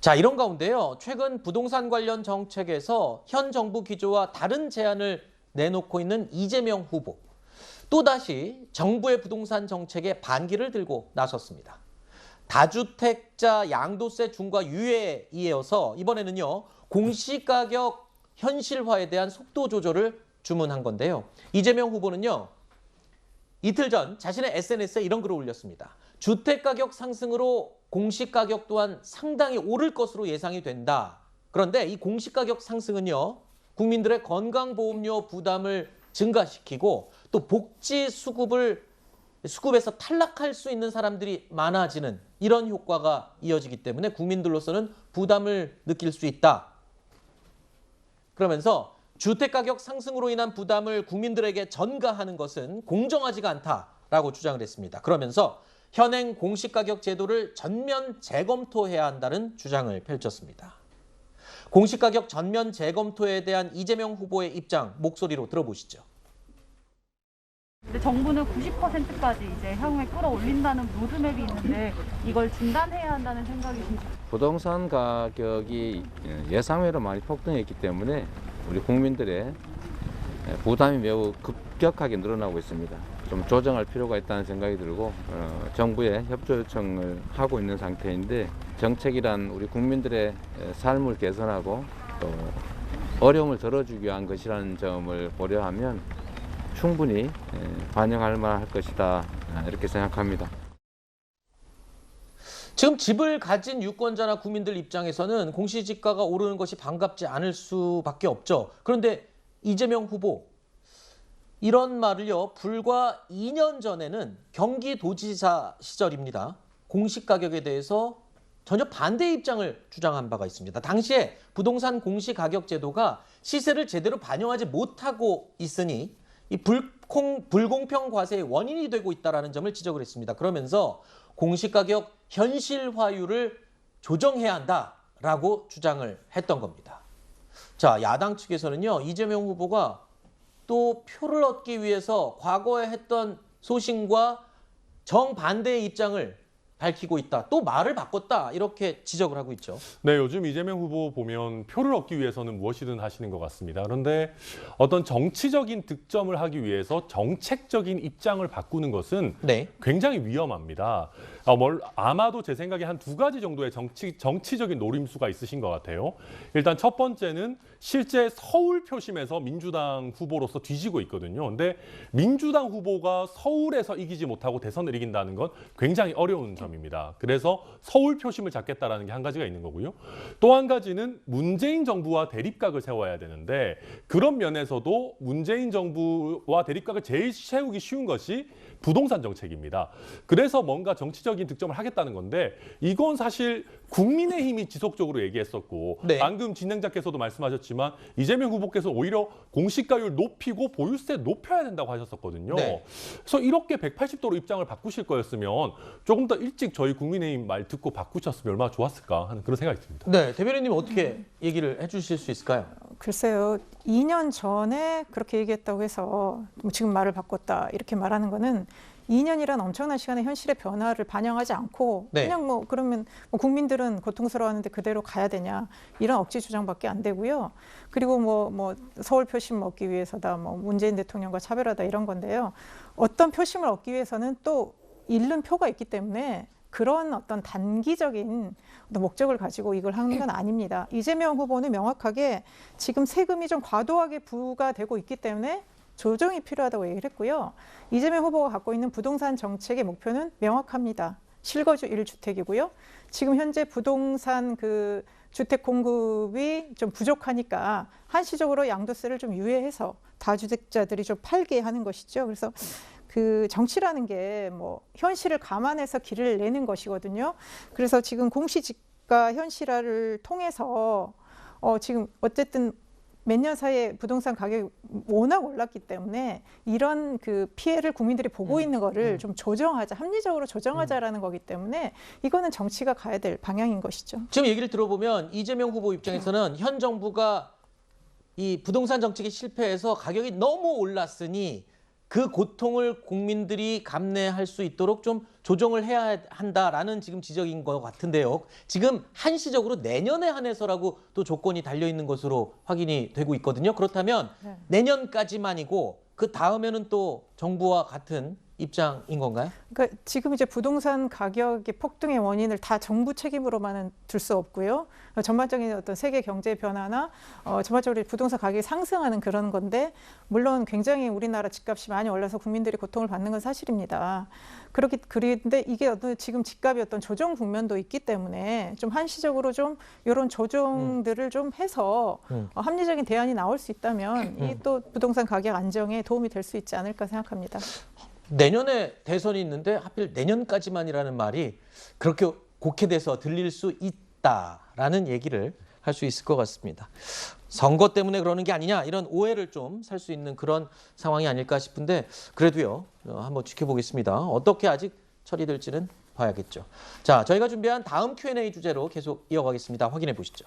자, 이런 가운데요. 최근 부동산 관련 정책에서 현 정부 기조와 다른 제안을 내놓고 있는 이재명 후보. 또다시 정부의 부동산 정책에 반기를 들고 나섰습니다. 다주택자 양도세 중과 유예에 이어서 이번에는요. 공시가격 현실화에 대한 속도 조절을 주문한 건데요. 이재명 후보는요. 이틀 전 자신의 SNS에 이런 글을 올렸습니다. 주택가격 상승으로 공시가격 또한 상당히 오를 것으로 예상이 된다. 그런데 이 공시가격 상승은요. 국민들의 건강보험료 부담을 증가시키고 또 복지 수급에서 탈락할 수 있는 사람들이 많아지는 이런 효과가 이어지기 때문에 국민들로서는 부담을 느낄 수 있다. 그러면서 주택가격 상승으로 인한 부담을 국민들에게 전가하는 것은 공정하지가 않다라고 주장을 했습니다. 그러면서 현행 공시가격 제도를 전면 재검토해야 한다는 주장을 펼쳤습니다. 공시가격 전면 재검토에 대한 이재명 후보의 입장 목소리로 들어보시죠. 근데 정부는 90%까지 이제 향후에 끌어올린다는 로드맵이 있는데 이걸 중단해야 한다는 생각이신지? 부동산 가격이 예상외로 많이 폭등했기 때문에 우리 국민들의 부담이 매우 급격하게 늘어나고 있습니다. 좀 조정할 필요가 있다는 생각이 들고 정부에 협조 요청을 하고 있는 상태인데 정책이란 우리 국민들의 삶을 개선하고 또 어려움을 덜어주기 위한 것이라는 점을 고려하면 충분히 반영할 만할 것이다 이렇게 생각합니다. 지금 집을 가진 유권자나 국민들 입장에서는 공시지가가 오르는 것이 반갑지 않을 수밖에 없죠. 그런데 이재명 후보 이런 말을요. 불과 2년 전에는 경기도지사 시절입니다. 공시가격에 대해서 전혀 반대 입장을 주장한 바가 있습니다. 당시에 부동산 공시가격 제도가 시세를 제대로 반영하지 못하고 있으니 이 불공평 과세의 원인이 되고 있다는 점을 지적을 했습니다. 그러면서 공시가격 현실화율을 조정해야 한다라고 주장을 했던 겁니다. 자, 야당 측에서는요. 이재명 후보가 또 표를 얻기 위해서 과거에 했던 소신과 정반대의 입장을 밝히고 있다. 또 말을 바꿨다. 이렇게 지적을 하고 있죠. 네, 요즘 이재명 후보 보면 표를 얻기 위해서는 무엇이든 하시는 것 같습니다. 그런데 어떤 정치적인 득점을 하기 위해서 정책적인 입장을 바꾸는 것은 굉장히 위험합니다. 아마도 제 생각에 한 두 가지 정도의 정치적인 노림수가 있으신 것 같아요. 일단 첫 번째는 실제 서울 표심에서 민주당 후보로서 뒤지고 있거든요. 근데 민주당 후보가 서울에서 이기지 못하고 대선을 이긴다는 건 굉장히 어려운 점입니다. 그래서 서울 표심을 잡겠다라는 게 한 가지가 있는 거고요. 또 한 가지는 문재인 정부와 대립각을 세워야 되는데 그런 면에서도 문재인 정부와 대립각을 제일 세우기 쉬운 것이 부동산 정책입니다. 그래서 뭔가 정치적인 득점을 하겠다는 건데 이건 사실 국민의힘이 지속적으로 얘기했었고 방금 진행자께서도 말씀하셨지만 이재명 후보께서 오히려 공시가율 높이고 보유세 높여야 된다고 하셨었거든요. 그래서 이렇게 180도로 입장을 바꾸실 거였으면 조금 더 일찍 저희 국민의힘 말 듣고 바꾸셨으면 얼마나 좋았을까 하는 그런 생각이 듭니다. 네, 대변인님 어떻게 얘기를 해주실 수 있을까요? 글쎄요. 2년 전에 그렇게 얘기했다고 해서 지금 말을 바꿨다 이렇게 말하는 거는 2년이란 엄청난 시간의 현실의 변화를 반영하지 않고 그냥 그러면 국민들은 고통스러워하는데 그대로 가야 되냐 이런 억지 주장밖에 안 되고요. 그리고 서울 표심 얻기 위해서다 문재인 대통령과 차별하다 이런 건데요. 어떤 표심을 얻기 위해서는 또 잃는 표가 있기 때문에 그런 어떤 단기적인 목적을 가지고 이걸 하는 건 아닙니다. 이재명 후보는 명확하게 지금 세금이 좀 과도하게 부과되고 있기 때문에 조정이 필요하다고 얘기를 했고요. 이재명 후보가 갖고 있는 부동산 정책의 목표는 명확합니다. 실거주 1주택이고요. 지금 현재 부동산 주택 공급이 좀 부족하니까 한시적으로 양도세를 좀 유예해서 다주택자들이 좀 팔게 하는 것이죠. 그래서 정치라는 게 현실을 감안해서 길을 내는 것이거든요. 그래서 지금 공시지가 현실화를 통해서 지금 어쨌든 몇 년 사이에 부동산 가격이 워낙 올랐기 때문에 이런 피해를 국민들이 보고 있는 거를 좀 조정하자, 합리적으로 조정하자라는 거기 때문에 이거는 정치가 가야 될 방향인 것이죠. 지금 얘기를 들어보면 이재명 후보 입장에서는 현 정부가 이 부동산 정책이 실패해서 가격이 너무 올랐으니 그 고통을 국민들이 감내할 수 있도록 좀 조정을 해야 한다라는 지금 지적인 것 같은데요. 지금 한시적으로 내년에 한해서라고 또 조건이 달려 있는 것으로 확인이 되고 있거든요. 그렇다면 네. 내년까지만이고 그 다음에는 또 정부와 같은 입장인 건가요? 그러니까 지금 이제 부동산 가격의 폭등의 원인을 다 정부 책임으로만은 둘 수 없고요. 전반적인 어떤 세계 경제 변화나 전반적으로 부동산 가격이 상승하는 그런 건데, 물론 굉장히 우리나라 집값이 많이 올라서 국민들이 고통을 받는 건 사실입니다. 그런데 이게 어떤 지금 집값이 어떤 조정 국면도 있기 때문에 좀 한시적으로 좀 이런 조정들을 좀 해서 합리적인 대안이 나올 수 있다면 이 또 부동산 가격 안정에 도움이 될 수 있지 않을까 생각합니다. 내년에 대선이 있는데 하필 내년까지만이라는 말이 그렇게 곡해돼서 들릴 수 있다라는 얘기를 할 수 있을 것 같습니다. 선거 때문에 그러는 게 아니냐 이런 오해를 좀 살 수 있는 그런 상황이 아닐까 싶은데 그래도요 한번 지켜보겠습니다. 어떻게 아직 처리될지는 봐야겠죠. 자, 저희가 준비한 다음 Q&A 주제로 계속 이어가겠습니다. 확인해 보시죠.